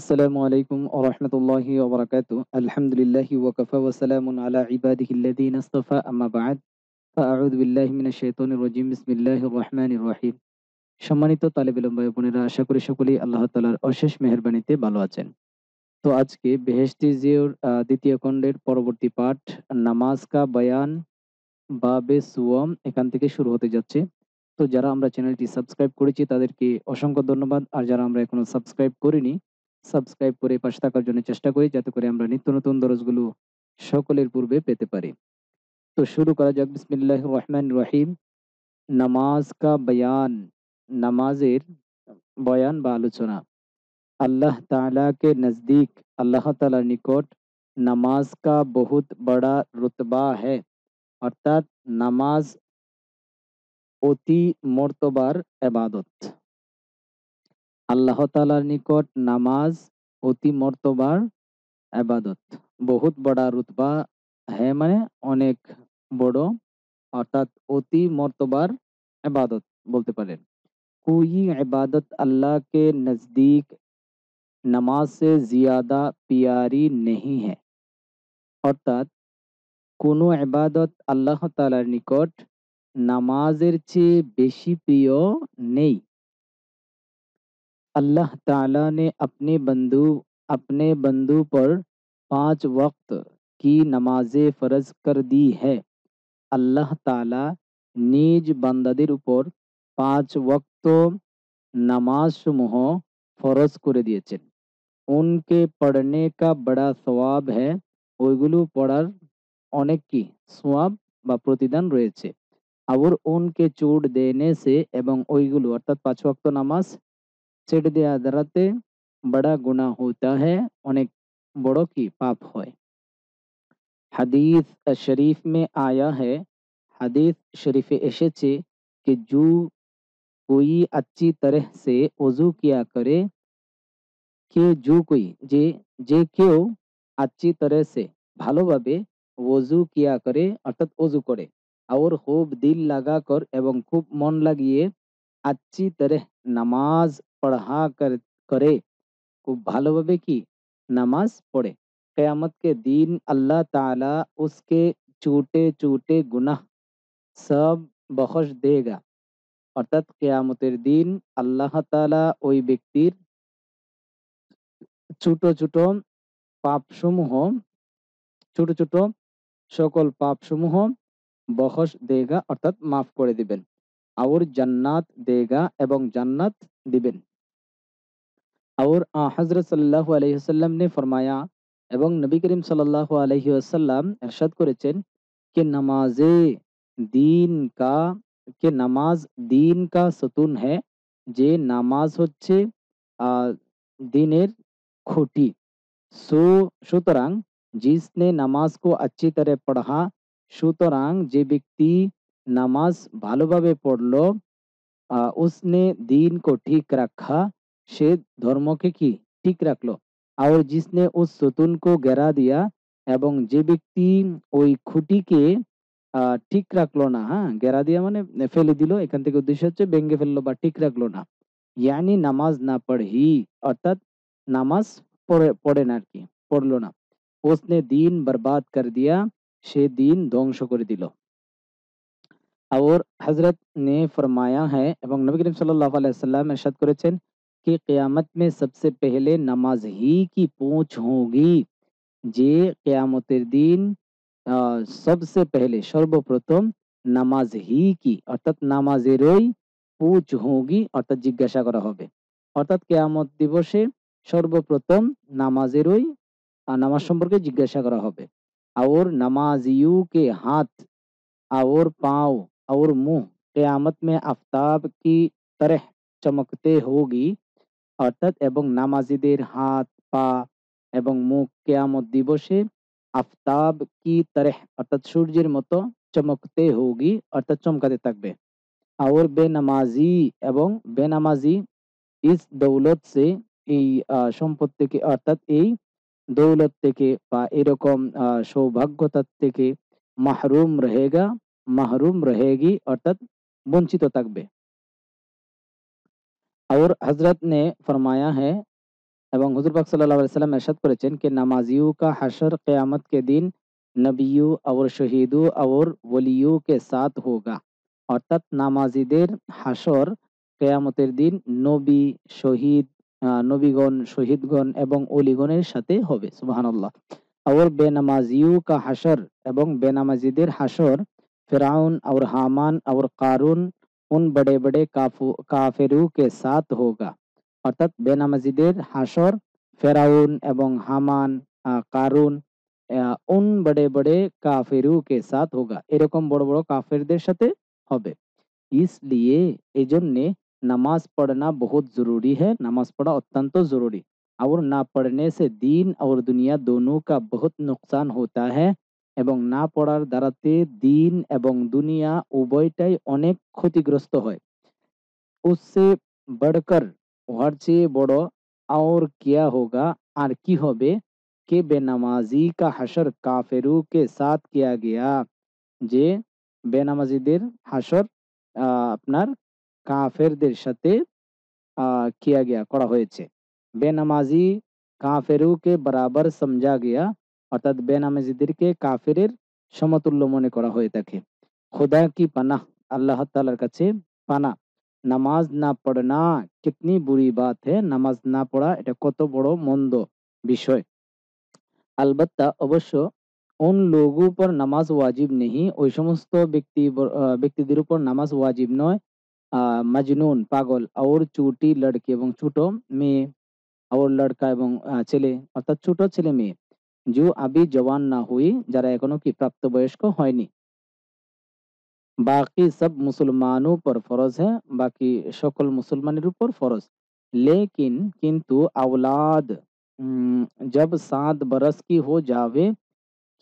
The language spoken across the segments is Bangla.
আসসালামু আলাইকুম ওয়া রাহমাতুল্লাহি ওয়া বারাকাতুহু। আলহামদুলিল্লাহি ওয়া কাফা ওয়া সালামুন আলা ইবাদিহিল্লাযীনা ইসতাফা আম্মা বা'দ। ফাআউযু বিল্লাহি মিনাশ শাইতানির রাজীম। বিসমিল্লাহির রহমানির রহিম। সম্মানিত তালিবে ইলম ভাই বোনেরা, আশা করি সকলেই আল্লাহ তাআলার অশেষ মেহেরবানিতে ভালো আছেন। তো আজকে বেহেশতি জিওর দ্বিতীয় খণ্ডের পরবর্তী পাঠ নামাজ কা বয়ান বাবে সুওয়াম এখান থেকে শুরু হতে যাচ্ছে। তো যারা আমরা চ্যানেলটি সাবস্ক্রাইব করেছি তাদেরকে অসংখ্য ধন্যবাদ। আর যারা আমরা এখনো সাবস্ক্রাইব করিনি, সাবস্ক্রাইব করে পাশে থাকার জন্য চেষ্টা করি যাতে করে আমরা নিত্য নতুন দরজগুলো সকলের পূর্বে পেতে পারি। তো শুরু করা যাক। বিসমিল্লাহির রহমানির রহিম। নামাজ কা বয়ান, নামাজের বয়ান বা আলোচনা। আল্লাহ তাআলা के नजदीक, আল্লাহ তাআলার নিকট নামাজ का बहुत बड़ा रुतबा है, অর্থাৎ নামাজ অতি মর্তবার এবাদত। আল্লাহ তাআলার নিকট নামাজ অতি মর্তবার এবাদত। বহুত বড়া রুতবা হ্যাঁ মানে অনেক বড়, অর্থাৎ অতি মর্তবার এবাদত বলতে পারেন। कोई इबादत अल्लाह के नजदीक নামাজ से ज्यादा प्यारी नहीं है, অর্থাৎ কোনো ইবাদত আল্লাহ তাআলার নিকট নামাজের চেয়ে বেশি প্রিয় নেই। अल्लाह ताला ने अपने बंदू पर 5 वक्त की नमाजें फर्ज कर दी है। আল্লাহ তাআলা নিজ বান্দাদের উপর 5 ওয়াক্ত নামাজ সমূহ ফরজ করে দিয়েছেন। उनके पढ़ने का बड़ा সওয়াব है, ওইগুলো পড়ার অনেক কি সওয়াব বা প্রতিদান রয়েছে। और उनके छूट देने से, এবং ওইগুলো অর্থাৎ 5 ওয়াক্ত নামাজ ছেড়ে দেওয়া দ্বারাতে बड़ा गुनाह होता है, অনেক বড় কি পাপ হয়। হাদিস শরীফ में आया है, হাদিস শরীফে এসেছে कि जो कोई अच्छी तरह से वजू किया करे, কে जो कोई যে কেউ अच्छी तरह से ভালোভাবে ওযু কিয়া করে অর্থাৎ ওযু করে, और खूब दिल लगाकर এবং খুব মন লাগিয়ে अच्छी तरह নামাজ পড়া করে, খুব ভালোভাবে কি নামাজ পড়ে, কিয়ামত के दिन अल्लाह ताला उसके छोटे छोटे गुनाह सब बख्श देगा, অর্থাৎ কিয়ামতের দিন আল্লাহ তাআলা ওই ব্যক্তির ছোট ছোট পাপসমূহ ছোট ছোট সকল পাপসমূহ বখশ দেগা অর্থাৎ মাফ করে দিবেন। और জান্নাত দেগা এবং জান্নাত দিবেন। और हज़रत सल्लल्लाहु अलैहि वसल्लम ने फरमाया, এবং নবী করিম সাল্লাল্লাহু আলাইহি ওয়াসাল্লাম ইরশাদ করেছেন कि नमाज़े दीन का कि নামাজ দিন का সতুন है, যে নামাজ হচ্ছে দিনের খুঁটি। সুতরাং जिसने नमाज को अच्छी तरह पढ़ा, সুতরাং যে ব্যক্তি নামাজ ভালোভাবে পড়লো, उसने दीन को ठीक रखा, সে ধর্মকে কি ঠিক রাখলো। और जिसने उस सतून को गिरा दिया, এবং যে ব্যক্তি ওই খুঁটিকে ঠিক রাখলো না, হ্যাঁ গেরা দিয়া মানে ফেলে দিল, এখান থেকে উদ্দেশ্য হচ্ছে ভেঙে ফেললো বা ঠিক রাখলো না। यानी নামাজ না পড়হি, অর্থাৎ নামাজ পড়ে না আর কি, পড়লো না। उसने दीन बर्बाद कर दिया, সে দিন ধ্বংস করে দিল। और हजरत ने फरमाया है, এবং নবী করিম সাল্লাল্লাহু আলাইহি ওয়াসাল্লাম इरशाद করেছেন कि क़यामत में सबसे पहले नमाज ही की पूछ होगी, যে কিয়ামতের দিন सबसे पहले সর্বপ্রথম নামাজ হি কি অর্থাৎ নামাজেরই পুছ হোগি অর্থাৎ জিজ্ঞাসা করা হবে। অর্থাৎ কিয়ামত দিবসে সর্বপ্রথম নামাজেরই নামাজ সম্পর্কে জিজ্ঞাসা করা হবে। और नमाजियों के हाथ और पाँव और मुंह कियामत में আফতাব की तरह চমকতে होगी, অর্থাৎ এবং নামাজীদের হাত পা এবং মুখ কিয়ামত দিবসে আফতাব কি तरह অর্থাৎ সূর্যের মতো চমকতে होगी অর্থাৎ চমকাতে থাকবে। और বেনামাজি এবং বেনামাজি ইস দৌলত সে এই সম্পদ থেকে অর্থাৎ এই দৌলত থেকে বা এরকম সৌভাগ্যতার থেকে মাহরুম रहेगा, মাহরুম रहेगी অর্থাৎ বঞ্চিত থাকবে। और हजरत ने फरमाया है, এবং হুজুর পাক সাল্লাল্লাহু अलैहि वसल्लम इरशाद করেছেন कि नमाजियों का हशर क़यामत के दिन नबियों और शहीदों और वलियों के साथ होगा। অর্থাৎ নামাজীদের হাসর কেয়ামতের দিন নবী, শহীদ, নবীগণ, শহীদগণ এবং ওলিগণের সাথে হবে। সুবহানাল্লাহ। और बेनमाजियों का हशर এবং बेनमाजीদের হাসর फिरौन और हामान और कारून उन बड़े-बड़े काफिरों के साथ होगा। অর্থাৎ বেনামাজিদের হাসর ফেরাউন এবং হামান, কারুন, উন বড়ে বড়ে কাফেরু কে সাথ হোগা, এরকম বড় বড় কাফেরদের সাথে হবে। इसलिए এজন্যে নামাজ পড়না बहुत जरूरी है, নামাজ পড়া অত্যন্ত জরুরি। और না পড়নে से दीन और दुनिया दोनों का बहुत नुकसान होता है এবং না পড়ার দ্বারাতে দিন এবং দুনিয়া উভয়টাই অনেক ক্ষতিগ্রস্ত হয়। उससे बढ़कर উহার চেয়ে বড় और क्या होगा আর কি হবে कि बेनमाजी का हशर काफिरों के साथ किया गया, যে বেনামাজিদের হাসর আপনার কাফেরদের সাথে किया गया করা হয়েছে। বেনামাজি কাফেরও কে বরাবর সমঝা গিয়া, অর্থাৎ বেনামাজিদেরকে কাফেরের সমতুল্য মনে করা হয়ে থাকে। खुदा की पनाह, अल्लाह तालार কাছে পানা। নামাজ না পড়না कितनी बुरी बात है, নামাজ না পড়া এটা কত বড় মন্দ বিষয়। अलबत्ता অবশ্য उन लोगों पर नमाज वाजिब नहीं, ওই সমস্ত ব্যক্তিদের উপর নামাজ ওয়াজিব নয়, মজনুন পাগল, और চুটি লড়কি এবং ছোট মেয়ে, और লড়কা এবং ছেলে, অর্থাৎ ছোট ছেলে মেয়ে, जो अभी जवान ना हुई, যারা এখনো কি প্রাপ্তবয়স্ক হয়নি। बाकी सब मुसलमानों पर फर्ज है, बाकी সকল মুসলমানের উপর ফরজ। लेकिन किंतु औलाद जब 7 बरस की हो जावे,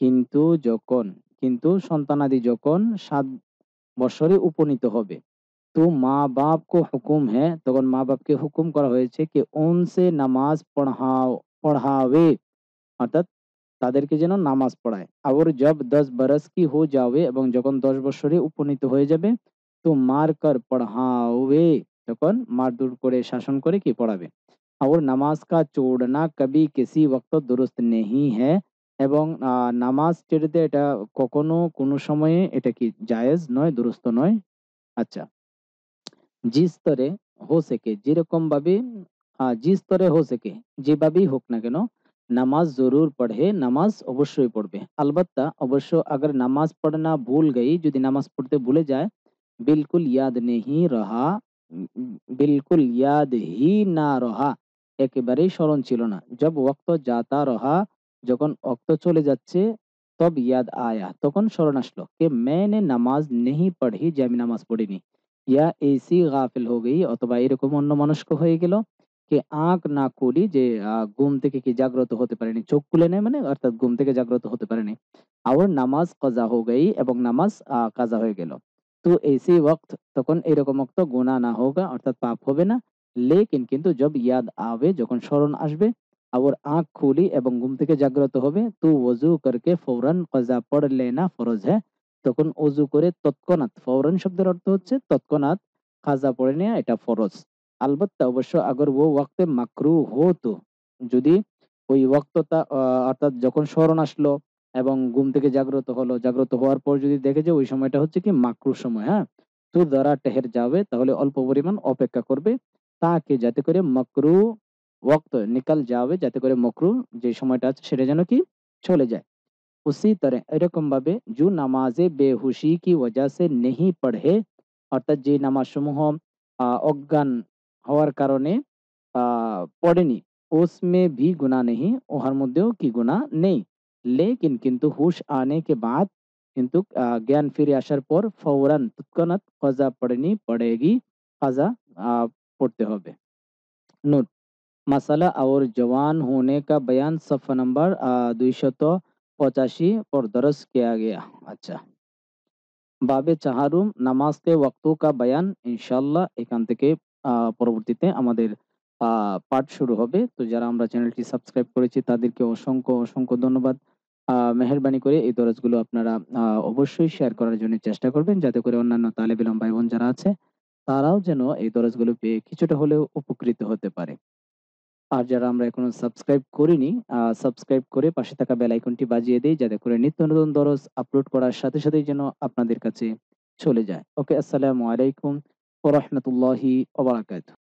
কিন্তু যখন, কিন্তু সন্তানাদি যখন 7 বছরে উপনীত হবে, तो माँ बाप को हुक्म है, তখন মা বাপকে হুকুম করা হয়েছে कि उनसे नमाज पढ़ावे, অর্থাৎ তাদেরকে যেন নামাজ পড়ায়। और जब 10 बरस की हो जावे, এবং যখন 10 বছরে উপনীত হয়ে যাবে, तो मार कर पढ़ावे, তখন মারধর করে শাসন করে কি পড়াবে। और नमाज का छोड़ना कभी किसी वक्त दुरुस्त नहीं है, এবং নামাজ ছেড়ে দেয়া এটা কখনো কোনো সময়ে এটা কি জায়েজ নয়, দুরুস্ত নয়। আচ্ছা, जिस तरह हो सके, যেরকম ভাবে जिस तरह हो सके, যেভাবেই হোক না কেন, নামাজ জরুর পড়ে, নামাজ অবশ্যই পড়বে। अलबत्ता অবশ্য अगर নামাজ पढ़ना भूल गई, যদি নামাজ পড়তে ভুলে যায়, बिल्कुल याद नहीं रहा, बिल्कुल याद ही ना रहा, একেবারেই স্মরণ ছিল না। जब वक्त जाता रहा, যখন ওয়াক্ত চলে যাচ্ছে, तब याद आया, তখন স্মরণ আসলো कि मैंने नमाज नहीं पढ़ी, যে আমি নামাজ পড়িনি। ইয়া ऐसी গাফিল हो गई, অথবা এরকম অন্যমনস্ক হয়ে গেল, कि आँख না খুলি, যে ঘুম থেকে কি জাগ্রত হতে পারেনি, চোখ খুলে নেয় মানে অর্থাৎ ঘুম থেকে জাগ্রত হতে পারেনি। और নামাজ কাজা हो गई, এবং নামাজ কাজা হয়ে গেল। তো ऐसे वक्त, তখন এরকম ওয়াক্ত গুনাহ না হোগা, অর্থাৎ পাপ হবে না। लेकिन কিন্তু जब याद आवे, যখন স্মরণ আসবে, और आँख খুলি এবং ঘুম থেকে জাগ্রত হবে, तो वजू करके फौरन কাজা পড় लेना फर्ज है, তখন অজু করে তৎক্ষণাৎ, ফওরান শব্দের অর্থ হচ্ছে তৎক্ষণাৎ, কাজা পড়ে নেয়া এটা ফরজ। আলবাত্তা অবশ্য আগর ও ওয়াক্তে মাকরু হো তো, যদি ওই ওয়াক্তটা অর্থাৎ যখন স্মরণ আসলো এবং ঘুম থেকে জাগ্রত হলো, জাগ্রত হওয়ার পর যদি দেখে যে ওই সময়টা হচ্ছে কি মাকরুহ সময়, হ্যাঁ? তো যারা টেহের যাবে, তাহলে অল্প পরিমাণ অপেক্ষা করবে, তাকে যাতে করে মাকরুহ ওয়াক্ত নিকাল যাবে, যাতে করে মাকরুহ যে সময়টা আছে সেটা যেন কি চলে যায়। उसी तरह এরকম ভাবে जो নামাজে বেহুশি কি वजह से नहीं पढ़े, অর্থাৎ যে নামাজসমূহ অজ্ঞান হওয়ার কারণে পড়েনি, उसमें भी गुनाह नहीं, উহার মধ্যেও কি গুনাহ নেই। लेकिन কিন্তু হুশ आने के बाद, কিন্তু জ্ঞান ফিরে আসার পর ফৌরান তৎক্ষণাৎ কাজা পড়েনি, পড়েগি, কাজা পড়তে হবে। নোট, मसला और जवान होने का बयान सफ़ा नंबर 285 पर दर्ज किया गया। अच्छा, বাবে চাহারুম নামাজকে ওয়াক্তু কা বায়ান, ইনশাআল্লাহ এখান থেকে পরবর্তীতে আমাদের পাঠ শুরু হবে। তো যারা আমরা চ্যানেলটি সাবস্ক্রাইব করেছি তাদেরকে অসংখ্য অসংখ্য ধন্যবাদ। মেহেরবানি করে এই দরজগুলো আপনারা অবশ্যই শেয়ার করার জন্য চেষ্টা করবেন, যাতে করে অন্যান্য তালেব ইলম ভাই বোন যারা আছে তারাও যেন এই দরজগুলো পেয়ে কিছুটা হলেও উপকৃত হতে পারে। আর যারা আমরা এখনো সাবস্ক্রাইব করিনি, সাবস্ক্রাইব করে পাশে থাকা বেল আইকনটি বাজিয়ে দেই, যাতে করে নিত্য নতুন দরস আপলোড করার সাথে সাথেই যেন আপনাদের কাছে চলে যায়। ওকে, আসসালামু আলাইকুম ওয়া রাহমাতুল্লাহি ওয়া বারাকাতুহু।